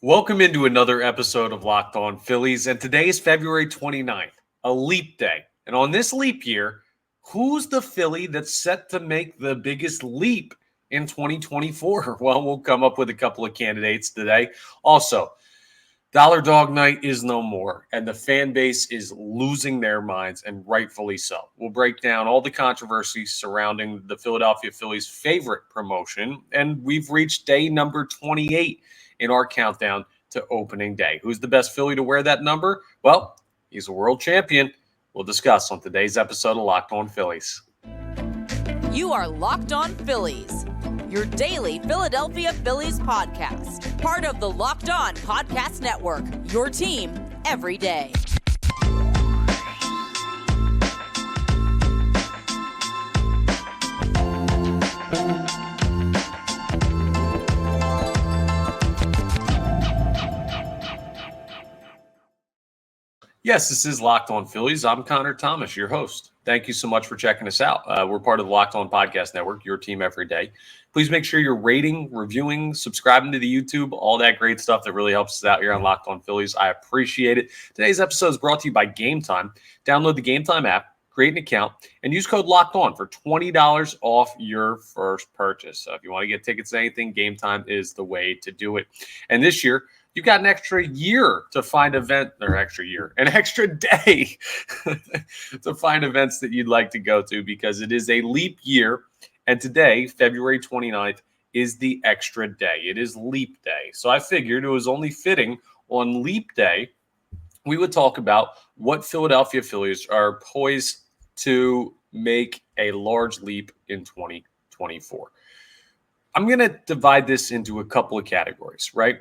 Welcome into another episode of Locked On Phillies, and today is February 29th, a leap day. And on this leap year, who's the Philly that's set to make the biggest leap in 2024? Well, we'll come up with a couple of candidates today. Also, Dollar Dog Night is no more, and the fan base is losing their minds, and rightfully so. We'll break down all the controversies surrounding the Philadelphia Phillies' favorite promotion, and we've reached day number 28 in our countdown to opening day. Who's the best Philly to wear that number? Well, he's a world champion. We'll discuss on today's episode of Locked On Phillies. You are Locked On Phillies, your daily Philadelphia Phillies podcast. Part of the Locked On Podcast Network, your team every day. Yes, this is Locked On Phillies. I'm Connor Thomas, your host. Thank you so much for checking us out. We're part of the Locked On Podcast Network, your team every day. Please make sure you're rating, reviewing, subscribing to the YouTube, all that great stuff that really helps us out here on Locked On Phillies. I appreciate it. Today's episode is brought to you by Game Time. Download the Game Time app, create an account, and use code Locked On for $20 off your first purchase. So if you want to get tickets to anything, Game Time is the way to do it. And this year, you've got an extra year to find an extra day to find events that you'd like to go to because it is a leap year. And today, February 29th, is the extra day. It is leap day. So I figured it was only fitting on leap day we would talk about what Philadelphia Phillies are poised to make a large leap in 2024. I'm going to divide this into a couple of categories, right?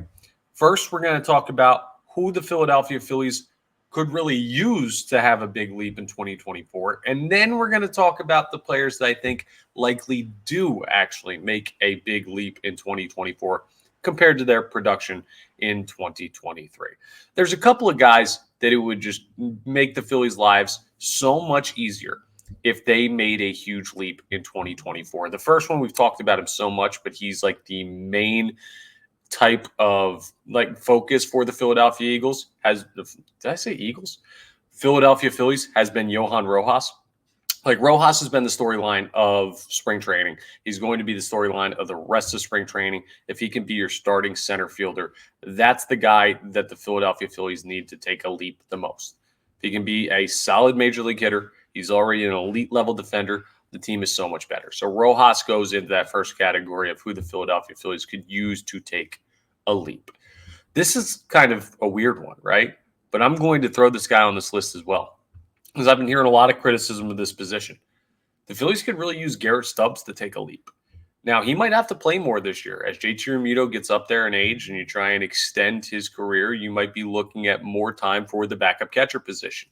First, we're going to talk about who the Philadelphia Phillies could really use to have a big leap in 2024. And then we're going to talk about the players that I think likely do actually make a big leap in 2024 compared to their production in 2023. There's a couple of guys that it would just make the Phillies' lives so much easier if they made a huge leap in 2024. The first one, we've talked about him so much, but he's like the main type of focus for the Philadelphia Eagles Philadelphia Phillies has been Johan Rojas. Rojas has been the storyline of spring training. He's going to be the storyline of the rest of spring training. If he can be your starting center fielder, that's the guy that the Philadelphia Phillies need to take a leap the most. If he can be a solid major league hitter, he's already an elite level defender, the team is so much better. So Rojas goes into that first category of who the Philadelphia Phillies could use to take a leap. This is kind of a weird one, right? But I'm going to throw this guy on this list as well because I've been hearing a lot of criticism of this position. The Phillies could really use Garrett Stubbs to take a leap. Now, he might have to play more this year. As JT Realmuto gets up there in age and you try and extend his career, you might be looking at more time for the backup catcher position.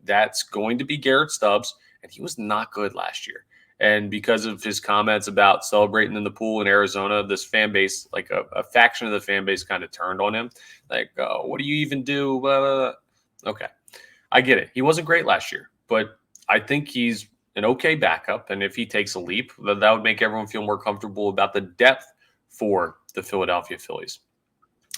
That's going to be Garrett Stubbs, and he was not good last year. And because of his comments about celebrating in the pool in Arizona, this fan base, a faction of the fan base kind of turned on him. What do you even do? Blah, blah, blah. Okay, I get it. He wasn't great last year, but I think he's an okay backup. And if he takes a leap, that would make everyone feel more comfortable about the depth for the Philadelphia Phillies.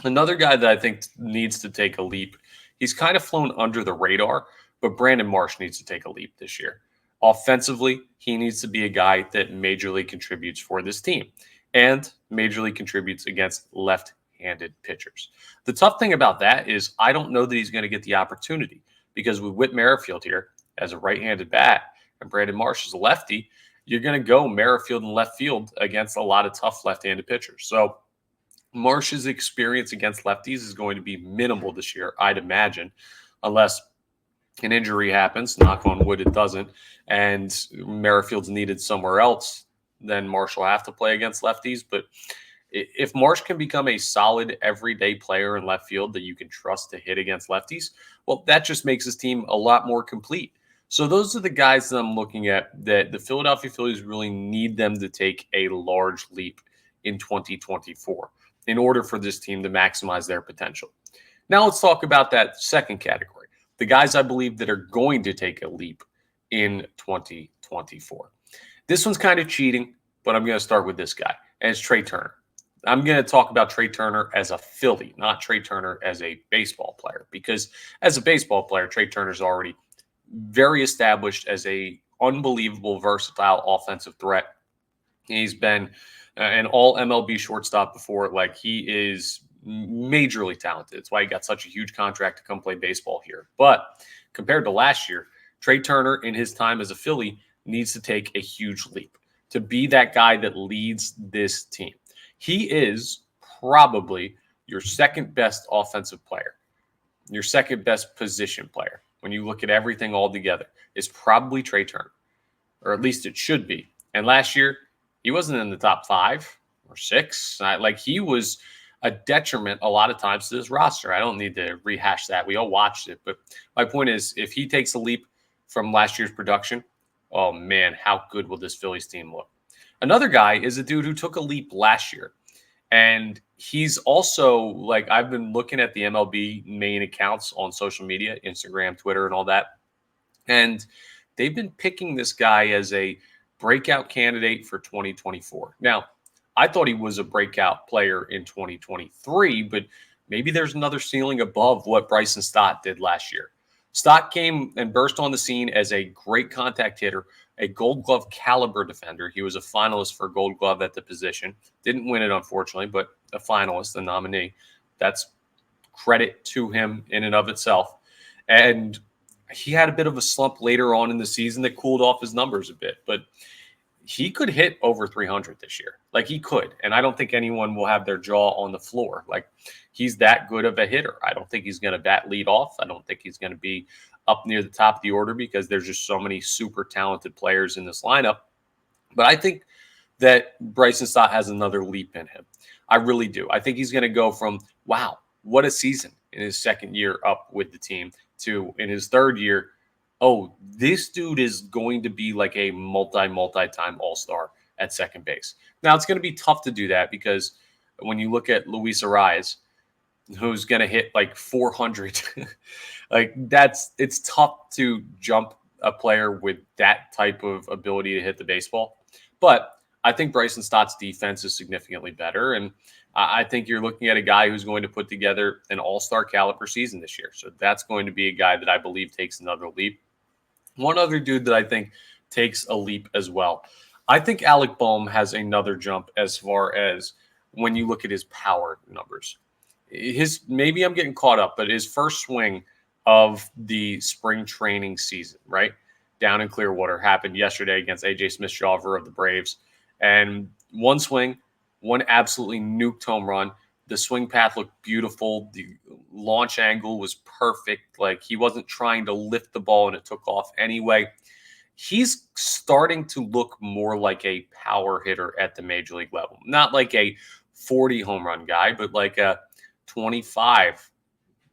Another guy that I think needs to take a leap, he's kind of flown under the radar, but Brandon Marsh needs to take a leap this year. Offensively, he needs to be a guy that majorly contributes for this team and majorly contributes against left-handed pitchers. The tough thing about that is I don't know that he's going to get the opportunity because with Whit Merrifield here as a right-handed bat and Brandon Marsh as a lefty, you're going to go Merrifield in left field against a lot of tough left-handed pitchers. So Marsh's experience against lefties is going to be minimal this year, I'd imagine, unless an injury happens, knock on wood it doesn't, and Merrifield's needed somewhere else, then Marsh will have to play against lefties. But if Marsh can become a solid everyday player in left field that you can trust to hit against lefties, well, that just makes his team a lot more complete. So those are the guys that I'm looking at that the Philadelphia Phillies really need them to take a large leap in 2024 in order for this team to maximize their potential. Now let's talk about that second category. The guys I believe that are going to take a leap in 2024. This one's kind of cheating, but I'm going to start with this guy, and it's Trey Turner. I'm going to talk about Trey Turner as a Philly, not Trey Turner as a baseball player, because as a baseball player, Trey Turner's already very established as a unbelievable, versatile offensive threat. He's been an all MLB shortstop before. Like, he is majorly talented. It's why he got such a huge contract to come play baseball here. But compared to last year, Trey Turner in his time as a Philly needs to take a huge leap to be that guy that leads this team. He is probably your second best offensive player, your second best position player. When you look at everything all together, is probably Trey Turner, or at least it should be. And last year, he wasn't in the top 5 or 6. Like, he was a detriment a lot of times to this roster. I don't need to rehash that. We all watched it. But my point is, if he takes a leap from last year's production, oh, man, how good will this Phillies team look? Another guy is a dude who took a leap last year. And he's also, like, I've been looking at the MLB main accounts on social media, Instagram, Twitter, and all that. And they've been picking this guy as a breakout candidate for 2024. Now, I thought he was a breakout player in 2023, but maybe there's another ceiling above what Bryson Stott did last year. Stott came and burst on the scene as a great contact hitter, a Gold Glove caliber defender. He was a finalist for Gold Glove at the position. Didn't win it, unfortunately, but a finalist, a nominee. That's credit to him in and of itself. And he had a bit of a slump later on in the season that cooled off his numbers a bit, but he could hit over 300 this year. Like, he could. And I don't think anyone will have their jaw on the floor. Like, he's that good of a hitter. I don't think he's going to bat lead off. I don't think he's going to be up near the top of the order because there's just so many super talented players in this lineup. But I think that Bryson Stott has another leap in him. I really do. I think he's going to go from, wow, what a season in his second year up with the team, to in his third year, oh, this dude is going to be like a multi-time all-star at second base. Now, it's going to be tough to do that because when you look at Luis Ariz, who's going to hit like 400, like, it's tough to jump a player with that type of ability to hit the baseball. But I think Bryson Stott's defense is significantly better. And I think you're looking at a guy who's going to put together an all-star caliber season this year. So that's going to be a guy that I believe takes another leap. One other dude that I think takes a leap as well. I think Alec Bohm has another jump as far as when you look at his power numbers. Maybe I'm getting caught up, but his first swing of the spring training season, right, down in Clearwater, happened yesterday against A.J. Smith-Shawver of the Braves. And one swing, one absolutely nuked home run. The swing path looked beautiful. The launch angle was perfect. Like, he wasn't trying to lift the ball and it took off anyway. He's starting to look more like a power hitter at the major league level. Not like a 40 home run guy, but like a 25,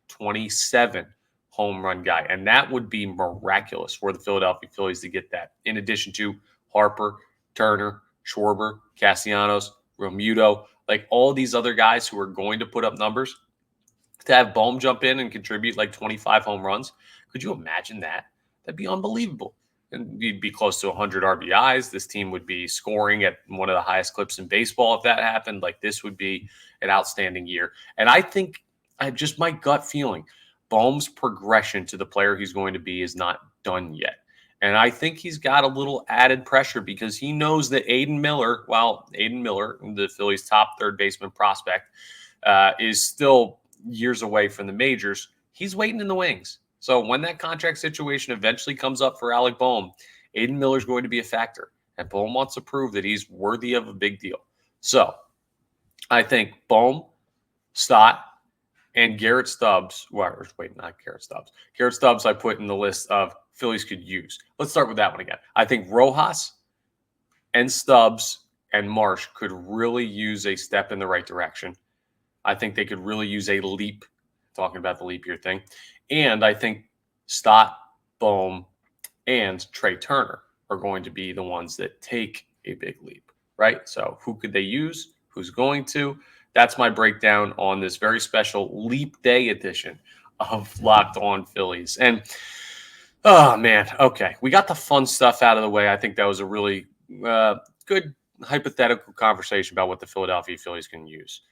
27 home run guy. And that would be miraculous for the Philadelphia Phillies to get that. In addition to Harper, Turner, Schwarber, Castellanos, Romuto, like all these other guys who are going to put up numbers, to have Bohm jump in and contribute like 25 home runs. Could you imagine that? That'd be unbelievable. And you'd be close to 100 RBIs. This team would be scoring at one of the highest clips in baseball if that happened. Like, this would be an outstanding year. And I think, just my gut feeling, Bohm's progression to the player he's going to be is not done yet. And I think he's got a little added pressure because he knows that Aiden Miller, the Phillies' top third baseman prospect, is still years away from the majors. He's waiting in the wings. So when that contract situation eventually comes up for Alec Bohm, Aiden Miller's going to be a factor. And Bohm wants to prove that he's worthy of a big deal. So I think Bohm, Stott, and Garrett Stubbs. Garrett Stubbs I put in the list of Phillies could use. Let's start with that one again. I think Rojas and Stubbs and Marsh could really use a step in the right direction. I think they could really use a leap, talking about the leap year thing. And I think Stott, Bohm, and Trey Turner are going to be the ones that take a big leap, right? So who could they use? Who's going to? That's my breakdown on this very special Leap Day edition of Locked On Phillies. And, oh, man, okay. We got the fun stuff out of the way. I think that was a really good hypothetical conversation about what the Philadelphia Phillies can use.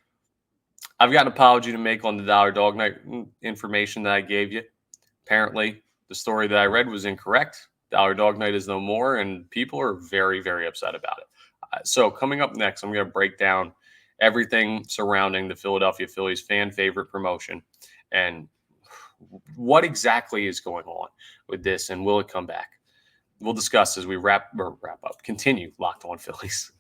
I've got an apology to make on the Dollar Dog Night information that I gave you. Apparently, the story that I read was incorrect. Dollar Dog Night is no more, and people are very, very upset about it. So coming up next, I'm going to break down everything surrounding the Philadelphia Phillies fan favorite promotion and what exactly is going on with this, and will it come back? We'll discuss as we continue Locked On Phillies.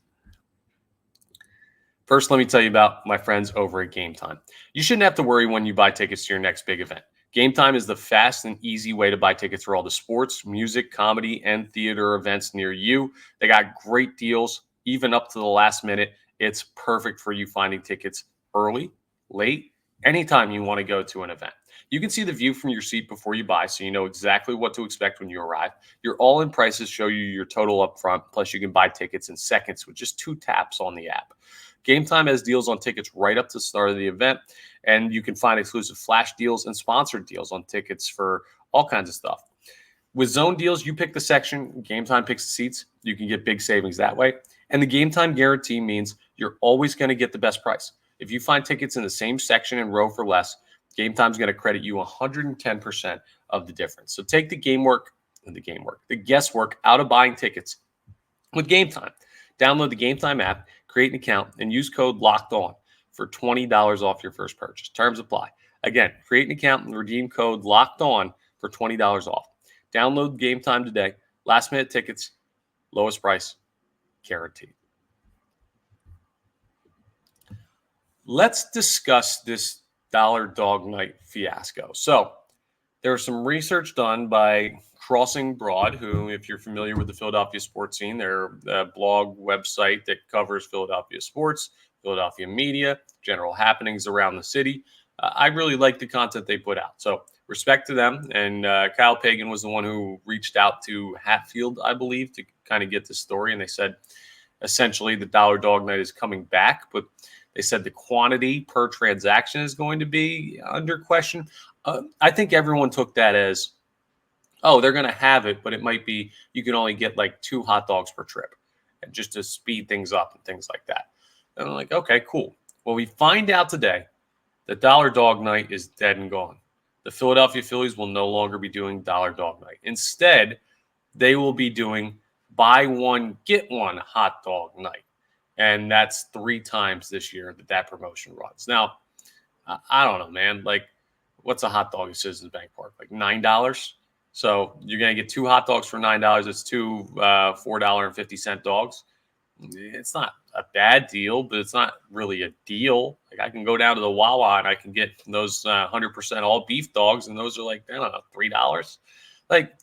First, let me tell you about my friends over at Game Time. You shouldn't have to worry when you buy tickets to your next big event. Game Time is the fast and easy way to buy tickets for all the sports, music, comedy, and theater events near you. They got great deals, even up to the last minute. It's perfect for you finding tickets early, late, anytime you want to go to an event. You can see the view from your seat before you buy, so you know exactly what to expect when you arrive. Your all-in prices show you your total up front, plus you can buy tickets in seconds with just 2 taps on the app. Game Time has deals on tickets right up to the start of the event, and you can find exclusive flash deals and sponsored deals on tickets for all kinds of stuff. With zone deals, you pick the section, Game Time picks the seats. You can get big savings that way. And the Game Time guarantee means you're always going to get the best price. If you find tickets in the same section and row for less, Game Time's going to credit you 110% of the difference. So take the guesswork out of buying tickets with Game Time. Download the Game Time app, create an account, and use code LOCKEDON for $20 off your first purchase. Terms apply. Again, create an account and redeem code LOCKEDON for $20 off. Download Game Time today. Last minute tickets, lowest price, guaranteed. Let's discuss this Dollar Dog Night fiasco. So there was some research done by Crossing Broad, who, if you're familiar with the Philadelphia sports scene, they're a blog website that covers Philadelphia sports, Philadelphia media, general happenings around the city. I really like the content they put out. So respect to them. And Kyle Pagan was the one who reached out to Hatfield, I believe, to kind of get the story. And they said, essentially, the Dollar Dog Night is coming back, but they said the quantity per transaction is going to be under question. I think everyone took that as, oh, they're going to have it, but it might be you can only get like 2 hot dogs per trip, and just to speed things up and things like that. And I'm like, okay, cool. Well, we find out today that Dollar Dog Night is dead and gone. The Philadelphia Phillies will no longer be doing Dollar Dog Night. Instead, they will be doing buy one, get one hot dog night. And that's 3 times this year that promotion runs. Now, I don't know, man. Like, what's a hot dog at Citizens Bank Park? Like $9? So you're going to get 2 hot dogs for $9. It's 2 $4.50 dogs. It's not a bad deal, but it's not really a deal. Like, I can go down to the Wawa and I can get those 100% all beef dogs, and those are like, I don't know, $3. Like,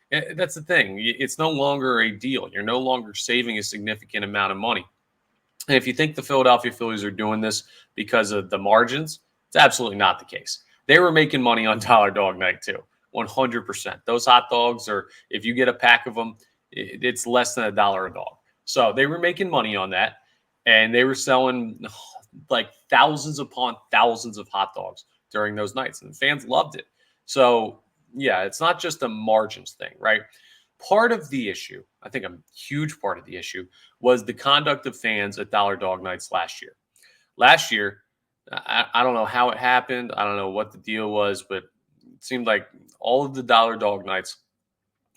that's the thing. It's no longer a deal. You're no longer saving a significant amount of money. And if you think the Philadelphia Phillies are doing this because of the margins, it's absolutely not the case. They were making money on Dollar Dog Night too, 100%. Those hot dogs are, if you get a pack of them, it's less than $1 a dog. So they were making money on that, and they were selling like thousands upon thousands of hot dogs during those nights, and the fans loved it. So yeah, it's not just a margins thing, right? Part of the issue, I think a huge part of the issue, was the conduct of fans at Dollar Dog Nights last year. Last year, I don't know how it happened. I don't know what the deal was, but it seemed like all of the Dollar Dog Nights,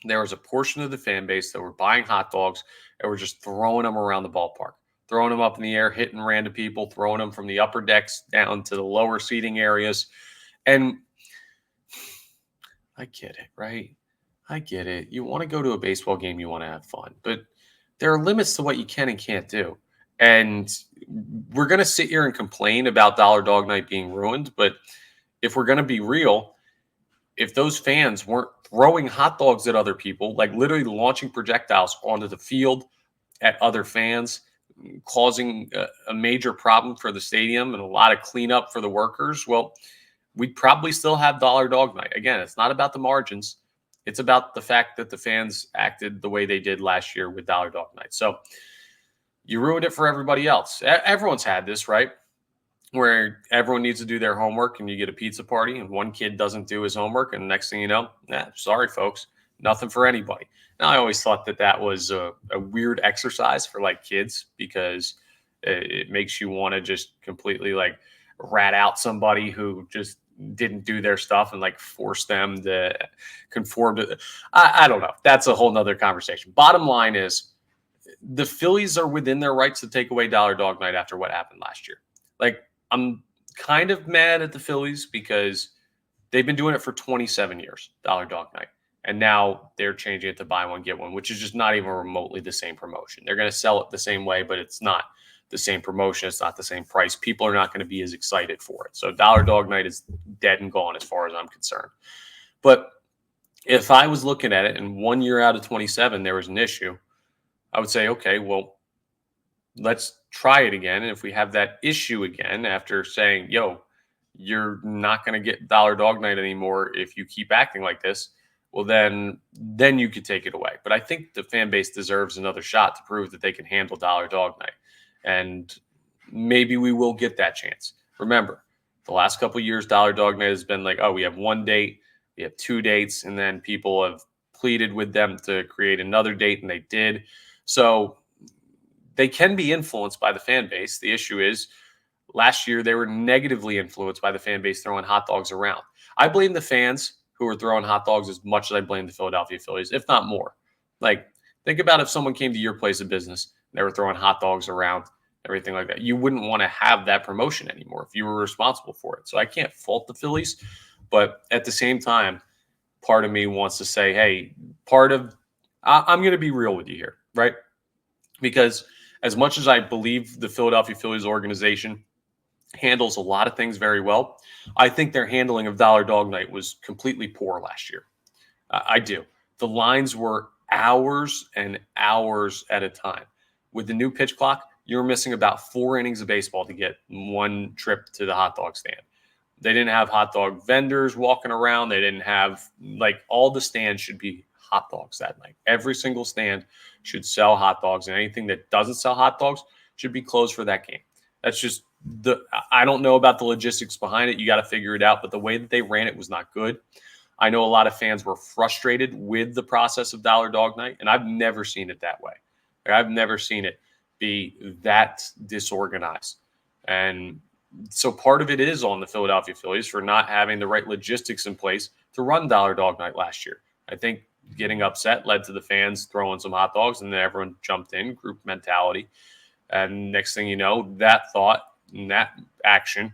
there was a portion of the fan base that were buying hot dogs and were just throwing them around the ballpark, throwing them up in the air, hitting random people, throwing them from the upper decks down to the lower seating areas. And I get it, right? I get it. You want to go to a baseball game, you want to have fun, but there are limits to what you can and can't do. And we're going to sit here and complain about Dollar Dog Night being ruined, but if we're going to be real, if those fans weren't throwing hot dogs at other people, like literally launching projectiles onto the field at other fans, causing a major problem for the stadium and a lot of cleanup for the workers, well, we'd probably still have Dollar Dog Night. Again, it's not about the margins. It's about the fact that the fans acted the way they did last year with Dollar Dog Night. So you ruined it for everybody else. Everyone's had this, right? Where everyone needs to do their homework and you get a pizza party and one kid doesn't do his homework. And next thing you know, sorry, folks, nothing for anybody. Now, I always thought that was a weird exercise for like kids because it makes you want to just completely like rat out somebody who just didn't do their stuff and like force them to conform to. I don't know. That's a whole nother conversation. Bottom line is the Phillies are within their rights to take away Dollar Dog Night after what happened last year. Like, I'm kind of mad at the Phillies because they've been doing it for 27 years, Dollar Dog Night. And now they're changing it to buy one, get one, which is just not even remotely the same promotion. They're going to sell it the same way, but it's not the same promotion. It's not the same price. People are not going to be as excited for it. So Dollar Dog Night is dead and gone as far as I'm concerned. But if I was looking at it and 1 year out of 27, there was an issue, I would say, okay, well, let's try it again. And if we have that issue again after saying, yo, you're not going to get Dollar Dog Night anymore if you keep acting like this, well, then you could take it away. But I think the fan base deserves another shot to prove that they can handle Dollar Dog Night. And maybe we will get that chance. Remember, the last couple of years, Dollar Dog Night has been like, oh, we have one date, we have 2 dates, and then people have pleaded with them to create another date, and they did. So they can be influenced by the fan base. The issue is last year they were negatively influenced by the fan base throwing hot dogs around. I blame the fans who are throwing hot dogs as much as I blame the Philadelphia Phillies, if not more. Like, think about if someone came to your place of business and they were throwing hot dogs around, everything like that. You wouldn't want to have that promotion anymore if you were responsible for it. So I can't fault the Phillies, but at the same time, part of me wants to say, hey, I'm going to be real with you here, right? Because as much as I believe the Philadelphia Phillies organization handles a lot of things very well, I think their handling of Dollar Dog Night was completely poor last year. I do. The lines were hours and hours at a time. With the new pitch clock, you were missing about 4 innings of baseball to get one trip to the hot dog stand. They didn't have hot dog vendors walking around. They didn't have, like, all the stands should be hot dogs that night. Every single stand should sell hot dogs, and anything that doesn't sell hot dogs should be closed for that game. That's just I don't know about the logistics behind it. You got to figure it out. But the way that they ran it was not good. I know a lot of fans were frustrated with the process of Dollar Dog Night, and I've never seen it that way. I've never seen it be that disorganized. And so part of it is on the Philadelphia Phillies for not having the right logistics in place to run Dollar Dog Night last year. I think getting upset led to the fans throwing some hot dogs, and then everyone jumped in, group mentality. And next thing you know, that thought and that action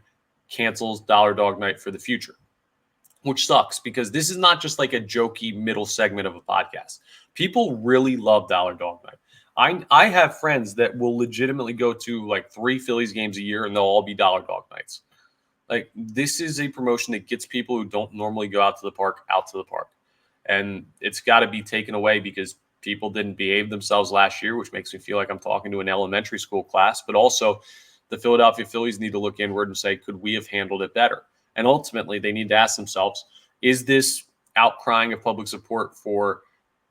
cancels Dollar Dog Night for the future, which sucks because this is not just like a jokey middle segment of a podcast. People really love Dollar Dog Night. I have friends that will legitimately go to like 3 Phillies games a year and they'll all be Dollar Dog Nights. Like, this is a promotion that gets people who don't normally go out to the park. And it's got to be taken away because people didn't behave themselves last year, which makes me feel like I'm talking to an elementary school class. But also, the Philadelphia Phillies need to look inward and say, could we have handled it better? And ultimately, they need to ask themselves, is this outcrying of public support for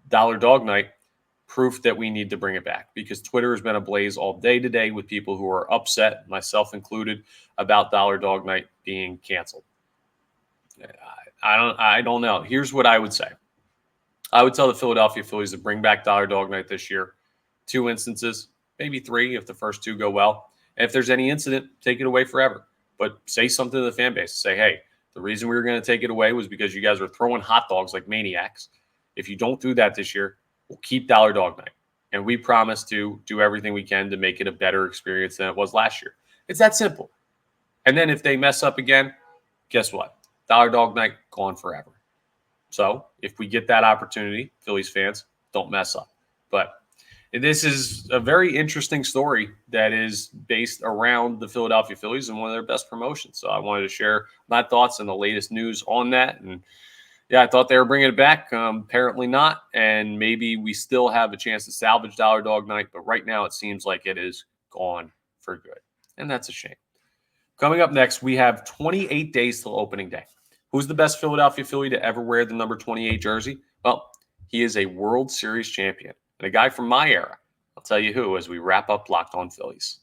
Dollar Dog Night proof that we need to bring it back? Because Twitter has been ablaze all day today with people who are upset, myself included, about Dollar Dog Night being canceled. I don't know. Here's what I would say. I would tell the Philadelphia Phillies to bring back Dollar Dog Night this year. 2 instances, maybe 3 if the first 2 go well. And if there's any incident, take it away forever. But say something to the fan base. Say, hey, the reason we were going to take it away was because you guys were throwing hot dogs like maniacs. If you don't do that this year, we'll keep Dollar Dog Night. And we promise to do everything we can to make it a better experience than it was last year. It's that simple. And then if they mess up again, guess what? Dollar Dog Night gone forever. So if we get that opportunity, Phillies fans, don't mess up. But this is a very interesting story that is based around the Philadelphia Phillies and one of their best promotions. So I wanted to share my thoughts and the latest news on that. And yeah, I thought they were bringing it back. Apparently not. And maybe we still have a chance to salvage Dollar Dog Night. But right now it seems like it is gone for good. And that's a shame. Coming up next, we have 28 days till opening day. Who's the best Philadelphia Philly to ever wear the number 28 jersey? Well, he is a World Series champion and a guy from my era. I'll tell you who as we wrap up Locked On Phillies.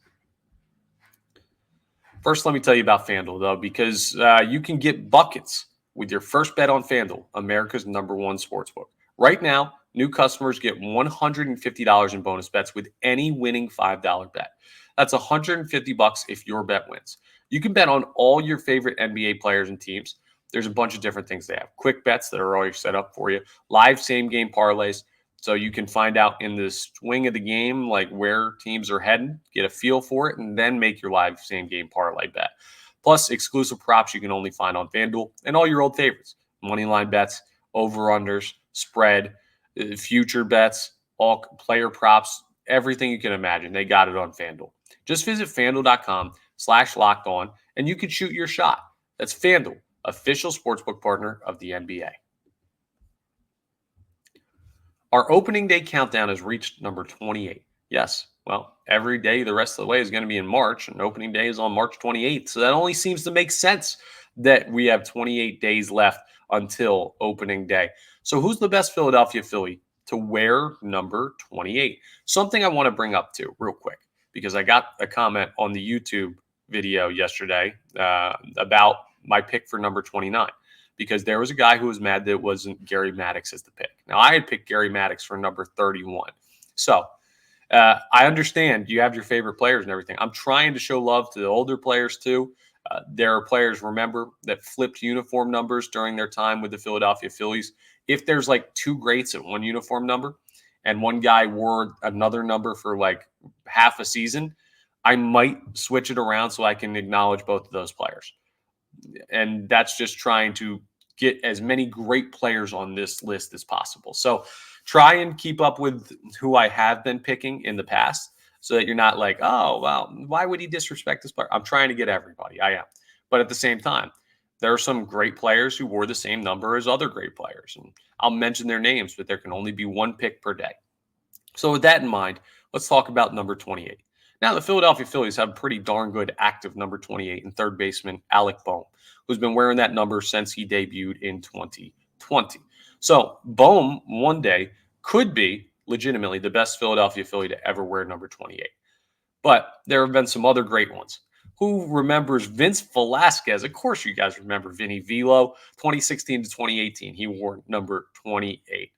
First, let me tell you about FanDuel, though, because you can get buckets with your first bet on FanDuel, America's #1 sportsbook. Right now, New customers get $150 in bonus bets with any winning $5 bet. That's $150 if your bet wins. You can bet on all your favorite NBA players and teams. There's a bunch of different things they have. Quick bets that are already set up for you. Live same-game parlays, so you can find out in the swing of the game like where teams are heading, get a feel for it, and then make your live same-game parlay bet. Plus, exclusive props you can only find on FanDuel and all your old favorites. Moneyline bets, over-unders, spread, future bets, all player props, everything you can imagine. They got it on FanDuel. Just visit FanDuel.com/lockedon, and you can shoot your shot. That's FanDuel, official sportsbook partner of the NBA. Our opening day countdown has reached number 28. Yes, well, every day the rest of the way is going to be in March, and opening day is on March 28th. So that only seems to make sense that we have 28 days left until opening day. So who's the best Philadelphia Philly to wear number 28? Something I want to bring up too, real quick, because I got a comment on the YouTube video yesterday about my pick for number 29. Because there was a guy who was mad that it wasn't Gary Maddox as the pick. Now, I had picked Gary Maddox for number 31. So I understand you have your favorite players and everything. I'm trying to show love to the older players too. There are players, remember, that flipped uniform numbers during their time with the Philadelphia Phillies. If there's like two greats at one uniform number and one guy wore another number for like half a season, I might switch it around so I can acknowledge both of those players. And that's just trying to get as many great players on this list as possible. So try and keep up with who I have been picking in the past so that you're not like, oh, well, why would he disrespect this player? I'm trying to get everybody. I am. But at the same time, there are some great players who wore the same number as other great players. And I'll mention their names, but there can only be one pick per day. So with that in mind, let's talk about number 28. Now, the Philadelphia Phillies have a pretty darn good active number 28 in third baseman Alec Bohm, who's been wearing that number since he debuted in 2020. So Bohm one day could be legitimately the best Philadelphia Philly to ever wear number 28. But there have been some other great ones. Who remembers Vince Velasquez? Of course, you guys remember Vinny Velo, 2016 to 2018. He wore number 28.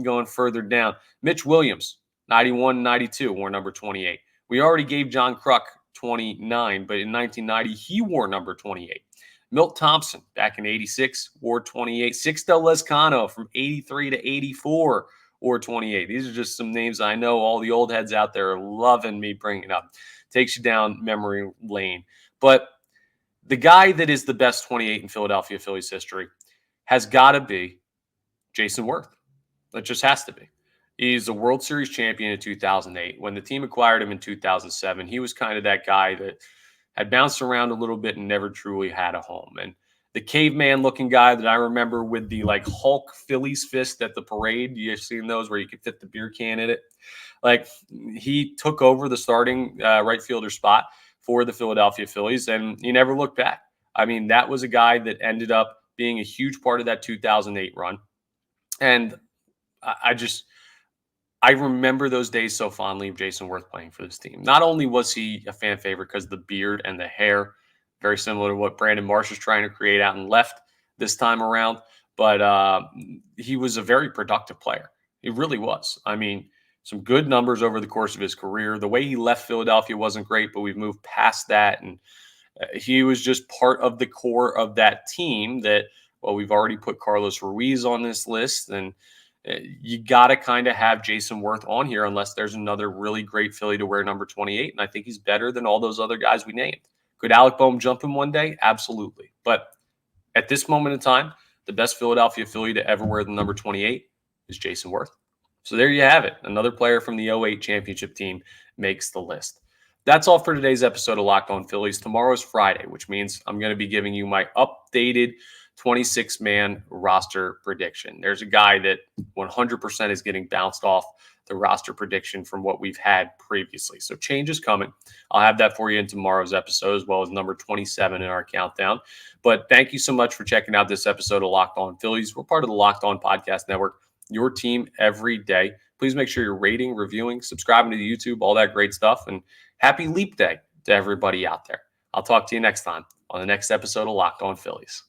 Going further down, Mitch Williams, 91, 92, wore number 28. We already gave John Kruk 29, but in 1990, he wore number 28. Milt Thompson, back in 86, wore 28. Sixto Lezcano from 83 to 84 wore 28. These are just some names I know all the old heads out there are loving me bringing up. Takes you down memory lane. But the guy that is the best 28 in Philadelphia Phillies history has got to be Jason Worth. It just has to be. He's a World Series champion in 2008. When the team acquired him in 2007, he was kind of that guy that had bounced around a little bit and never truly had a home. And the caveman-looking guy that I remember with the like Hulk Phillies fist at the parade, you've seen those where you could fit the beer can in it. Like he took over the starting right fielder spot for the Philadelphia Phillies, and he never looked back. I mean, that was a guy that ended up being a huge part of that 2008 run. And I remember those days so fondly of Jason Worth playing for this team. Not only was he a fan favorite because of the beard and the hair, very similar to what Brandon Marsh is trying to create out in left this time around, but he was a very productive player. He really was. I mean, some good numbers over the course of his career. The way he left Philadelphia wasn't great, but we've moved past that. And he was just part of the core of that team that, well, we've already put Carlos Ruiz on this list, and you got to kind of have Jason Worth on here unless there's another really great Philly to wear number 28. And I think he's better than all those other guys we named. Could Alec Bohm jump him one day? Absolutely. But at this moment in time, the best Philadelphia Philly to ever wear the number 28 is Jason Worth. So there you have it. Another player from the 08 championship team makes the list. That's all for today's episode of Locked On Phillies. Tomorrow's Friday, which means I'm going to be giving you my updated 26-man roster prediction. There's a guy that 100% is getting bounced off the roster prediction from what we've had previously. So change is coming. I'll have that for you in tomorrow's episode, as well as number 27 in our countdown. But thank you so much for checking out this episode of Locked On Phillies. We're part of the Locked On Podcast Network, your team every day. Please make sure you're rating, reviewing, subscribing to the YouTube, all that great stuff. And happy Leap Day to everybody out there. I'll talk to you next time on the next episode of Locked On Phillies.